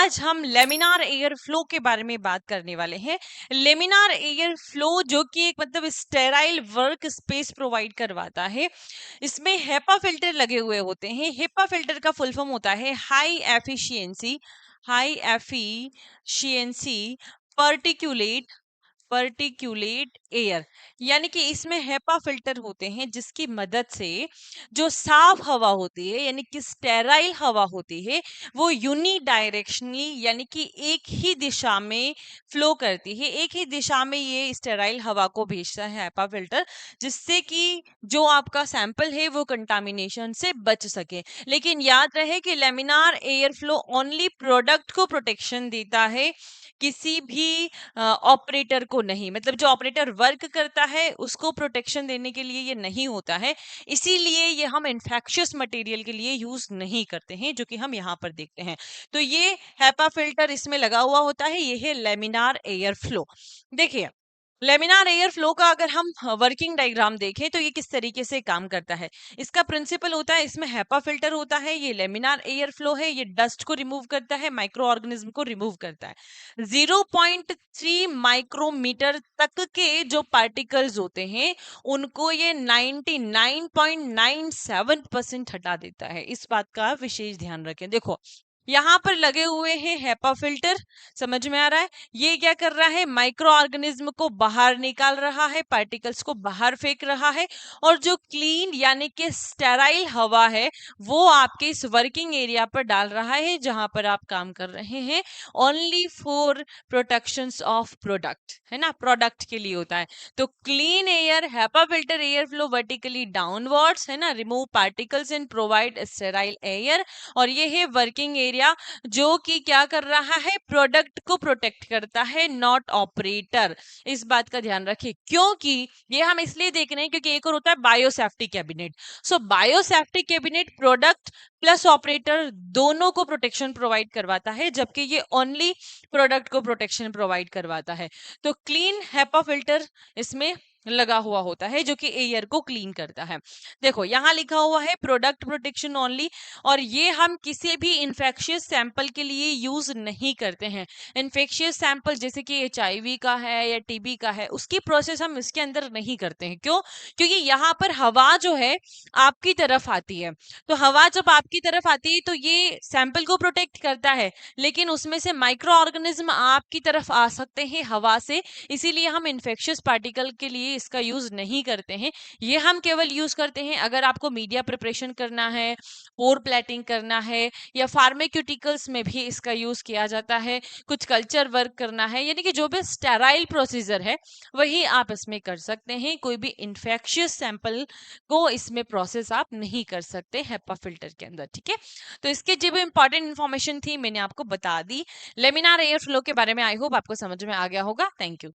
आज हम laminar air flow के बारे में बात करने वाले हैं। लेमिनार एयर फ्लो जो कि एक मतलब स्टेराइल वर्क स्पेस प्रोवाइड करवाता है। इसमें हेपा फिल्टर लगे हुए होते हैं। हेपा फिल्टर का फुल फॉर्म होता है हाई एफिशिएंसी पर्टिक्यूलेट एयर, यानी कि इसमें हेपा फिल्टर होते हैं जिसकी मदद से जो साफ हवा होती है यानी कि स्टेराइल हवा होती है वो यूनी डायरेक्शनली यानी कि एक ही दिशा में फ्लो करती है। एक ही दिशा में ये स्टेराइल हवा को भेजता है हेपा फिल्टर, जिससे कि जो आपका सैंपल है वो कंटामिनेशन से बच सके। लेकिन याद रहे कि laminar air flow only product को प्रोटेक्शन देता है, किसी भी ऑपरेटर को नहीं। मतलब जो ऑपरेटर वर्क करता है उसको प्रोटेक्शन देने के लिए ये नहीं होता है। इसीलिए ये हम इन्फेक्शियस मटेरियल के लिए यूज नहीं करते हैं, जो कि हम यहाँ पर देखते हैं। तो ये हेपा फिल्टर इसमें लगा हुआ होता है। ये है लेमिनार एयर फ्लो। देखिए, लेमिनार एयर फ्लो का अगर हम वर्किंग डायग्राम देखें तो ये किस तरीके से काम करता है। इसका प्रिंसिपल होता है, इसमें हेपा फिल्टर होता है, ये लेमिनार एयर फ्लो है, ये डस्ट को रिमूव करता है, माइक्रो ऑर्गेनिज्म को रिमूव करता है। 0.3 माइक्रोमीटर तक के जो पार्टिकल्स होते हैं उनको ये 99.97% हटा देता है। इस बात का विशेष ध्यान रखें। देखो, यहाँ पर लगे हुए हैं हेपा फिल्टर, समझ में आ रहा है। ये क्या कर रहा है, माइक्रो ऑर्गेनिज्म को बाहर निकाल रहा है, पार्टिकल्स को बाहर फेंक रहा है, और जो क्लीन यानी कि स्टेराइल हवा है वो आपके इस वर्किंग एरिया पर डाल रहा है जहां पर आप काम कर रहे हैं। Only for protection of product, है ना, प्रोडक्ट के लिए होता है। तो clean air HEPA filter air flow vertically downwards, है ना, remove particles and provide sterile air. और ये है वर्किंग एरिया जो कि क्या कर रहा है, प्रोडक्ट को प्रोटेक्ट करता है, नॉट ऑपरेटर। इस बात का ध्यान रखिए, क्योंकि ये हम इसलिए देख रहे हैं क्योंकि एक और होता है biosafety cabinet. So biosafety cabinet product plus operator दोनों को प्रोटेक्शन प्रोवाइड करवाता है, जबकि ये ओनली प्रोडक्ट को प्रोटेक्शन प्रोवाइड करवाता है। तो क्लीन हेपा फिल्टर इसमें लगा हुआ होता है जो कि एयर को क्लीन करता है। देखो, यहाँ लिखा हुआ है प्रोडक्ट प्रोटेक्शन ओनली, और ये हम किसी भी इन्फेक्शियस सैंपल के लिए यूज नहीं करते हैं। इन्फेक्शियस सैंपल जैसे कि HIV का है या TB का है, उसकी प्रोसेस हम इसके अंदर नहीं करते हैं। क्यों? क्योंकि यहाँ पर हवा जो है आपकी तरफ आती है। तो हवा जब आपकी तरफ आती है तो ये सैंपल को प्रोटेक्ट करता है, लेकिन उसमें से माइक्रो ऑर्गेनिज्म आपकी तरफ आ सकते हैं हवा से। इसीलिए हम इन्फेक्शियस पार्टिकल के लिए इसका यूज नहीं करते हैं। ये हम केवल यूज करते हैं अगर आपको मीडिया प्रिपरेशन करना है, पोर प्लेटिंग करना है, या फार्मास्यूटिकल्स में भी इसका यूज किया जाता है, कुछ कल्चर वर्क करना है, यानी कि जो भी स्टेराइल प्रोसीजर है वही आप इसमें कर सकते हैं। कोई भी इन्फेक्शियस सैंपल को इसमें प्रोसेस आप नहीं कर सकते हेपा फिल्टर के अंदर, ठीक है। तो इसके जो भी इंपॉर्टेंट इन्फॉर्मेशन थी मैंने आपको बता दी। लेमिनार एयर फ्लो के बारे में। आई होप आपको समझ में आ गया होगा। Thank you.